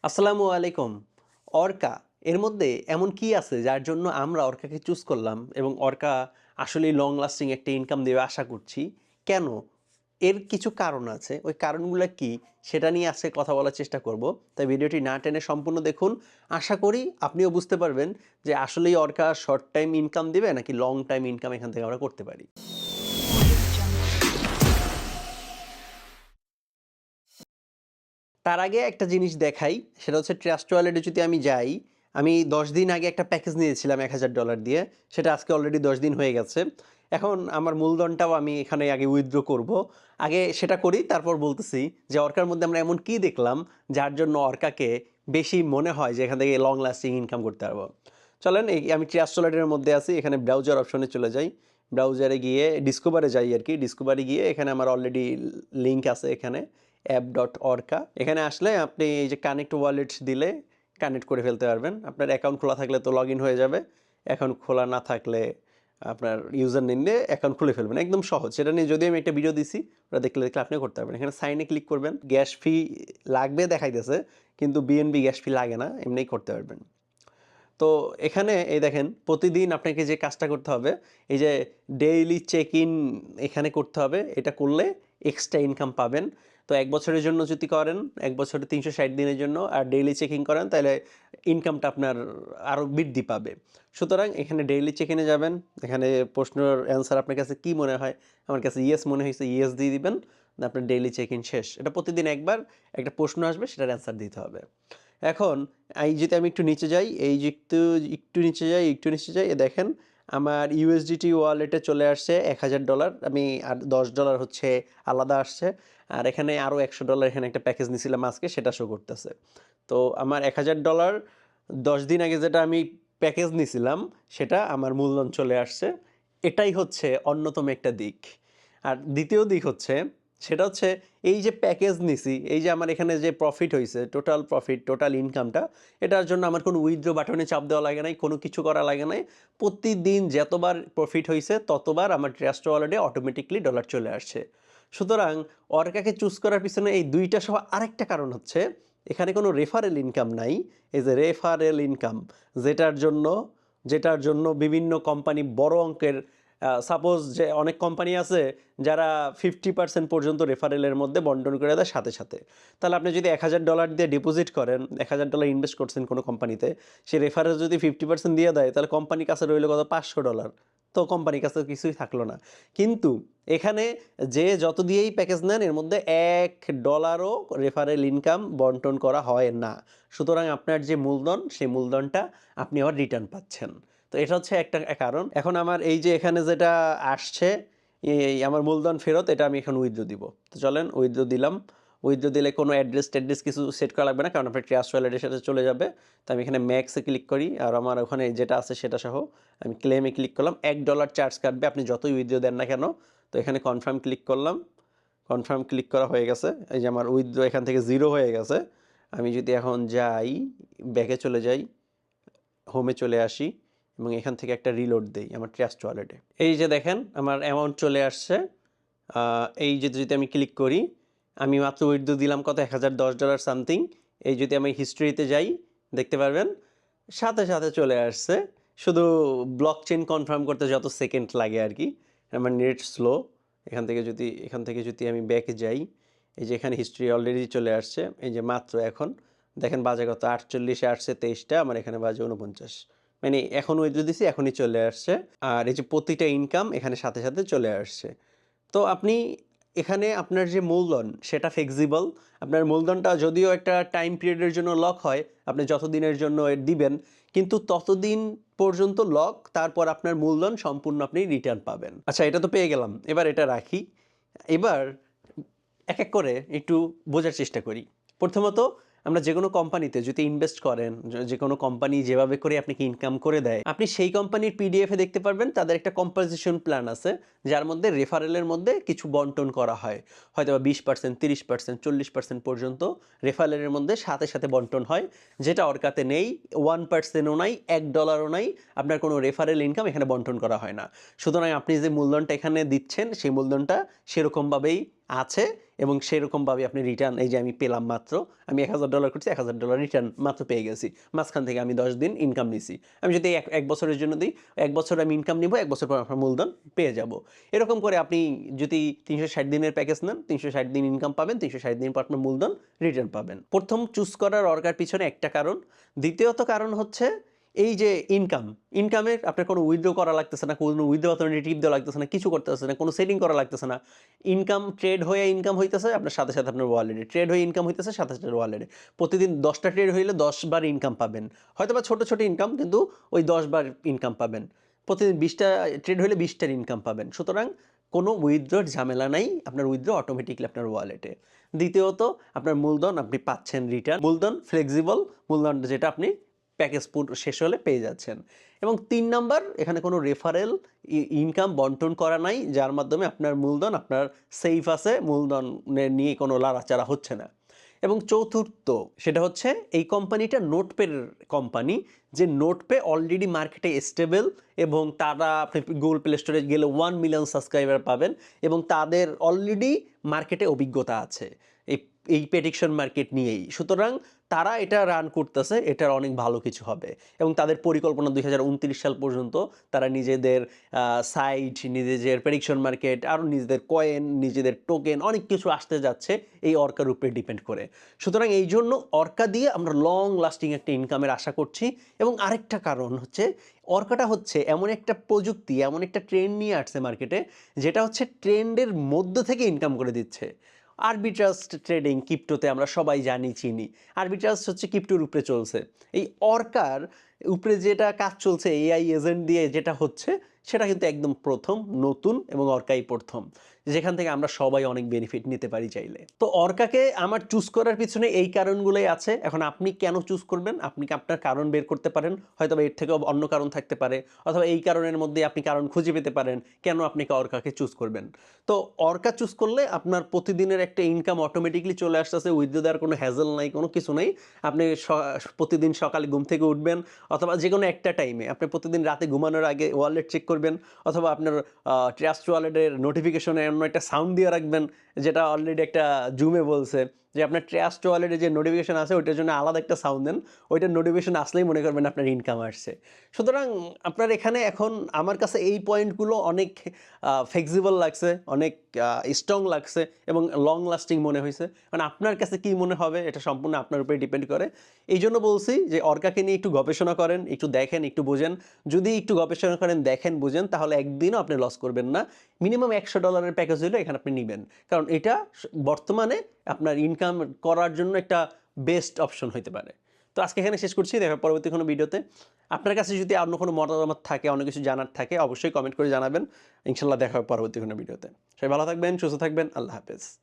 আসসালামু আলাইকুম। অর্কা এর মধ্যে এমন কি আছে যার জন্য আমরা অর্কাকে চুজ করলাম এবং অর্কা আসলেই লং লাস্টিং একটা ইনকাম দেবে আশা করছি। কেন? এর কিছু কারণ আছে। ওই কারণগুলা কি সেটা নিয়ে আজকে কথা বলার চেষ্টা করব। তাই ভিডিওটি না টেনে সম্পূর্ণ দেখুন। আশা করি আপনিও বুঝতে পারবেন যে আসলেই অর্কা শর্ট টাইম ইনকাম দিবে নাকি লং টাইম ইনকাম এখান থেকে আমরা করতে পারি। তার আগে একটা জিনিস দেখাই, সেটা হচ্ছে ট্রাস্ট ওয়ালেটে যদি আমি যাই, আমি ১০ দিন আগে একটা প্যাকেজ নিয়েছিলাম $১,০০০ দিয়ে। সেটা আজকে অলরেডি ১০ দিন হয়ে গেছে। এখন আমার মূলধনটাও আমি এখানে আগে উইথড্র করব। আগে সেটা করি, তারপর বলতেছি যে অর্কার মধ্যে আমরা এমন কী দেখলাম যার জন্য অর্কাকে বেশি মনে হয় যে এখান থেকে লং লাস্টিং ইনকাম করতে পারবো। চলেন আমি ট্রাস্ট ওয়ালেটের মধ্যে আছি, এখানে ব্রাউজার অপশনে চলে যাই। ব্রাউজারে গিয়ে ডিসকভারে যাই আরকি। ডিসকভারে গিয়ে এখানে আমার অলরেডি লিঙ্ক আছে এখানে। app.orca এখানে আসলে আপনি এই যে কানেক্ট ওয়ালেট দিলে কানেক্ট করে ফেলতে পারবেন। আপনার অ্যাকাউন্ট খোলা থাকলে তো লগ ইন হয়ে যাবে। অ্যাকাউন্ট খোলা না থাকলে আপনার ইউজার নেম দিয়ে অ্যাকাউন্ট খুলে ফেলবেন। একদম সহজ। সেটা নিয়ে যদিও আমি একটা ভিডিও দিছি, ওটা দেখলে আপনিও করতে পারবেন। এখানে সাইনে ক্লিক করবেন। গ্যাস ফি লাগবে দেখাইতেছে, কিন্তু বিএনবি গ্যাস ফি লাগে না, এমনিই করতে পারবেন। তো এখানে এই দেখেন প্রতিদিন আপনাকে যে কাজটা করতে হবে, এই যে ডেইলি চেক ইন এখানে করতে হবে। এটা করলে এক্সট্রা ইনকাম পাবেন। তো ১ বছরের জন্য যদি করেন, ১ বছরে ৩৬০ দিনের জন্য আর ডেইলি চেকিং করেন, তাহলে ইনকামটা আপনার আরও বৃদ্ধি পাবে। সুতরাং এখানে ডেইলি চেক ইনে যাবেন। এখানে প্রশ্নের অ্যান্সার আপনার কাছে কি মনে হয়? আমার কাছে ইয়েস মনে হয়েছে, ইয়েস দিয়ে দিবেন। আপনার ডেইলি চেক ইন শেষ। এটা প্রতিদিন একবার একটা প্রশ্ন আসবে, সেটার অ্যান্সার দিতে হবে। এখন এই যদি আমি একটু নিচে যাই, এই যে একটু নিচে যাই, একটু নিচে যাই, দেখেন আমার ইউএসডিটি ওয়ালেটে চলে আসছে $১,০০০। আমি আর $১০ হচ্ছে আলাদা আসছে। আর এখানে আরও $১০০ এখানে একটা প্যাকেজ নিছিলাম আজকে, সেটা শো করতেছে। তো আমার $১,০০০ ১০ দিন আগে যেটা আমি প্যাকেজ নিছিলাম, সেটা আমার মূলধন চলে আসছে। এটাই হচ্ছে অন্যতম একটা দিক। আর দ্বিতীয় দিক হচ্ছে, সেটা হচ্ছে এই যে প্যাকেজ নিছি, এই যে আমার এখানে যে প্রফিট হইছে, টোটাল প্রফিট, টোটাল ইনকামটা, এটার জন্য আমার কোনো উইথড্র বাটনে চাপ দেওয়া লাগে নাই, কোনো কিছু করা লাগে নাই। প্রতিদিন যতবার প্রফিট হইছে ততবার আমার ট্রাস্ট ওয়ালেটে অটোমেটিকলি ডলার চলে আসছে। সুতরাং অর্কাকে চুজ করার পিছনে এই ২ টা সহ আরেকটা কারণ হচ্ছে, এখানে কোনো রেফারেল ইনকাম নাই। এই যে রেফারেল ইনকাম, যেটার জন্য বিভিন্ন কোম্পানি বড় অঙ্কের, সাপোজ যে অনেক কোম্পানি আছে যারা 50% পর্যন্ত রেফারেলের মধ্যে বন্টন করে দেয় সাথে সাথে। তাহলে আপনি যদি $১,০০০ দিয়ে ডিপোজিট করেন, $১,০০০ ইনভেস্ট করছেন কোনো কোম্পানিতে, সে রেফারেল যদি 50% দিয়ে দেয়, তাহলে কোম্পানির কাছে রইল কত? $৫০০। তো কোম্পানির কাছে কিছুই থাকলো না। কিন্তু এখানে যে যত দিয়েই প্যাকেজ নেন, এর মধ্যে $১ও রেফারেল ইনকাম বন্টন করা হয় না। সুতরাং আপনার যে মূলধন, সেই মূলধনটা আপনি আবার রিটার্ন পাচ্ছেন। তো এটা হচ্ছে একটা কারণ। এখন আমার এই যে এখানে যেটা আসছে, এই আমার মূলধন ফেরত, এটা আমি এখন উইথড্র দিব। তো চলেন উইথড্র দিলাম। উইথড্র দিলে কোনো অ্যাড্রেস কিছু সেট করা লাগবে না, কারণ আপনার ট্রাস্ট ওয়ালেটের সাথে চলে যাবে। তো আমি এখানে ম্যাক্সে ক্লিক করি, আর আমার ওখানে যেটা আছে সেটা সহ আমি ক্লেমে ক্লিক করলাম। $১ চার্জ কাটবে আপনি যতই উইথড্র দেন না কেন। তো এখানে কনফার্ম ক্লিক করলাম। কনফার্ম ক্লিক করা হয়ে গেছে। এই যে আমার উইথড্র এখান থেকে 0 হয়ে গেছে। আমি যদি এখন যাই, ব্যাকে চলে যাই, হোমে চলে আসি এবং এখান থেকে একটা রিলোড দেই আমার ট্রাস্ট ওয়ালেটে। এই যে দেখেন আমার অ্যামাউন্ট চলে আসছে। এই যে যদি আমি ক্লিক করি, আমি মাত্র উইথড্র দিলাম কত? $১,০১০ সামথিং। এই যদি আমি হিস্ট্রিতে যাই, দেখতে পারবেন সাথে সাথে চলে আসছে। শুধু ব্লক চেইন কনফার্ম করতে যত সেকেন্ড লাগে আর কি। আমার নেট স্লো। এখান থেকে যদি আমি ব্যাকে যাই, এই যে এখানে হিস্ট্রি অলরেডি চলে আসছে। এই যে মাত্র এখন দেখেন বাজে কত? 48-এ আসছে 23টা, আমার এখানে বাজে 49। মানে এখন উইথড্র দিছি, এখনই চলে আসছে। আর এই যে প্রতিটা ইনকাম এখানে সাথে সাথে চলে আসছে। তো আপনি এখানে আপনার যে মূলধন, সেটা ফ্লেক্সিবল। আপনার মূলধনটা যদিও একটা টাইম পিরিয়ডের জন্য লক হয়, আপনি যতদিনের জন্য দিবেন, কিন্তু ততদিন পর্যন্ত লক, তারপর আপনার মূলধন সম্পূর্ণ আপনি রিটার্ন পাবেন। আচ্ছা, এটা তো পেয়ে গেলাম, এবার এটা রাখি। এবার এক এক করে একটু বোঝার চেষ্টা করি। প্রথমত, আমরা যে কোনো কোম্পানিতে যদি ইনভেস্ট করেন, যে কোনো কোম্পানি যেভাবে করে আপনাকে ইনকাম করে দেয়, আপনি সেই কোম্পানির পিডিএফে দেখতে পারবেন তাদের একটা কম্পোজিশন প্ল্যান আছে, যার মধ্যে রেফারেলের মধ্যে কিছু বন্টন করা হয়। হয়তো বা 20%, 30%, 40% পর্যন্ত রেফারেলের মধ্যে সাথে সাথে বন্টন হয়, যেটা অর্কাতে নেই। 1%ও নাই, $1ও নাই। আপনার কোনো রেফারেল ইনকাম এখানে বন্টন করা হয় না। সুতরাং আপনি যে মূলধনটা এখানে দিচ্ছেন, সেই মূলধনটা সেরকমভাবেই আছে এবং সেরকমভাবে আপনি রিটার্ন এই যে আমি পেলাম মাত্র, আমি $1000 করছি, $1000 রিটার্ন মাত্র পেয়ে গেছি। মাঝখান থেকে আমি ১০ দিন ইনকাম নিছি। আমি যদি এক বছরের জন্য দিই, ১ বছর আমি ইনকাম নিবো, ১ বছর পর আপনার মূলধন পেয়ে যাবো। এরকম করে আপনি যদি ৩৬০ দিনের প্যাকেজ নেন, ৩৬০ দিন ইনকাম পাবেন, ৩৬০ দিন পর আপনার মূলধন রিটার্ন পাবেন। ১ম চুজ করার অর্কার পিছনে একটা কারণ। দ্বিতীয়ত কারণ হচ্ছে এই যে ইনকামের আপনার কোনো উইথড্র করা লাগতেছে না, কোনো উইথড্র অথরিটি টিপ দেওয়া লাগতেছে না, কিছু করতে হচ্ছে না, কোনো সেটিং করা লাগতেছে না। ইনকাম ট্রেড হয়ে ইনকাম হইতেছে আপনার সাথে, সাথে আপনার ওয়ালেটে। ট্রেড হয়ে ইনকাম হইতেছে সাথে, সাথে ওয়ালেটে। প্রতিদিন ১০ টা ট্রেড হইলে ১০ বার ইনকাম পাবেন। হয়তোবা ছোট, ছোট ইনকাম কিন্তু ওই ১০ বার ইনকাম পাবেন। প্রতিদিন ২০ টা ট্রেড হইলে ২০ টার ইনকাম পাবেন। সুতরাং কোনো উইথড্রর ঝামেলা নাই। আপনার উইথড্র অটোমেটিক্যালি আপনার ওয়ালেটে। দ্বিতীয়ত আপনার মূলধন আপনি পাচ্ছেন রিটার্ন। মূলধন ফ্লেক্সিবল, মূলধন যেটা আপনি প্যাকেজ শেষ হলে পেয়ে যাচ্ছেন। এবং ৩ নাম্বার এখানে কোনো রেফারেল ইনকাম বন্টন করা নাই, যার মাধ্যমে আপনার মূলধন আপনার সেফ আছে, মূলধনের নিয়ে কোনো লাড়াচাড়া হচ্ছে না। এবং চতুর্থ সেটা হচ্ছে এই কোম্পানিটা নোটপের কোম্পানি, যে নোটপে অলরেডি মার্কেটে স্টেবল এবং তারা আপনি গুগল প্লে স্টোরে গেলে 1 মিলিয়ন সাবস্ক্রাইবার পাবেন এবং তাদের অলরেডি মার্কেটে অভিজ্ঞতা আছে এই এই প্রেডিকশন মার্কেট নিয়েই। সুতরাং তারা এটা রান করতেছে, এটার অনেক ভালো কিছু হবে এবং তাদের পরিকল্পনা ২০২৯ সাল পর্যন্ত তারা নিজেদের সাইট, নিজেদের প্রেডিকশন মার্কেট, আরও নিজেদের কয়েন, নিজেদের টোকেন অনেক কিছু আসতে যাচ্ছে এই অর্কার উপরে ডিপেন্ড করে। সুতরাং এই জন্য অর্কা দিয়ে আমরা লং লাস্টিং একটা ইনকামের আশা করছি। এবং আরেকটা কারণ হচ্ছে অর্কাটা হচ্ছে এমন একটা প্রযুক্তি, এমন একটা ট্রেন্ড নিয়ে আসছে মার্কেটে, যেটা হচ্ছে ট্রেন্ডের মধ্য থেকে ইনকাম করে দিচ্ছে। আরবিট্রাজ ট্রেডিং ক্রিপ্টোতে আমরা সবাই জানি, চিনি। আরবিট্রাজ হচ্ছে ক্রিপ্টোর উপরে চলছে। এই অর্কার উপরে যেটা কাজ চলছে এআই এজেন্ট দিয়ে যেটা হচ্ছে, সেটা কিন্তু একদম প্রথম, নতুন এবং অর্কাই প্রথম, যেখান থেকে আমরা সবাই অনেক বেনিফিট নিতে পারি চাইলে। তো অর্কাকে আমার চুজ করার পিছনে এই কারণগুলোই আছে। এখন আপনি কেন চুজ করবেন? আপনি কি আপনার কারণ বের করতে পারেন, হয়তোবা এর থেকেও অন্য কারণ থাকতে পারে, অথবা এই কারণের মধ্যে আপনি কারণ খুঁজে পেতে পারেন কেন আপনি অর্কাকে চুজ করবেন। তো অর্কা চুজ করলে আপনার প্রতিদিনের একটা ইনকাম অটোমেটিকলি চলে আসতেছে, উইথড্র দেওয়ার কোনো হ্যাজেল নাই, কোনো কিছু নেই। আপনি প্রতিদিন সকালে ঘুম থেকে উঠবেন অথবা যে কোনো একটা টাইমে আপনি প্রতিদিন রাতে ঘুমানোর আগে ওয়ালেট চেক করবেন, অথবা আপনার ট্রাস্ট ওয়ালেটের নোটিফিকেশনে অন্য একটা সাউন্ড দিয়ে রাখবেন, যেটা অলরেডি একটা জুমে বলছে যে আপনার ট্রাস্ট ওয়ালেটে যে নোটিফিকেশন আছে ওইটার জন্য আলাদা একটা সাউন্ড দেন, ওইটার নোটিফিকেশন আসলেই মনে করবেন আপনার ইনকাম আসছে। সুতরাং আপনার এখানে এখন আমার কাছে এই পয়েন্টগুলো অনেক ফ্লেক্সিবল লাগছে, অনেক স্ট্রং লাগছে এবং লং লাস্টিং মনে হয়েছে। মানে আপনার কাছে কি মনে হবে এটা সম্পূর্ণ আপনার উপরে ডিপেন্ড করে। এই জন্য বলছি যে অর্কাকে নিয়ে একটু গবেষণা করেন, একটু দেখেন, একটু বোঝেন। যদি একটু গবেষণা করেন, দেখেন, বুঝেন, তাহলে একদিনও আপনি লস করবেন না। মিনিমাম $100 প্যাকেজ হলে এখানে আপনি নেবেন, কারণ এটা বর্তমানে আপনার ইনকাম করার জন্য একটা বেস্ট অপশন হইতে পারে। তো আজকে এখানে শেষ করছি, দেখা পরবর্তী কোনো ভিডিওতে। আপনার কাছে যদি অন্য কোনো মতামত থাকে, অন্য কিছু জানার থাকে, অবশ্যই কমেন্ট করে জানাবেন। ইনশাল্লাহ দেখা হবে পরবর্তী কোনো ভিডিওতে। সবাই ভালো থাকবেন, সুস্থ থাকবেন। আল্লাহ হাফেজ।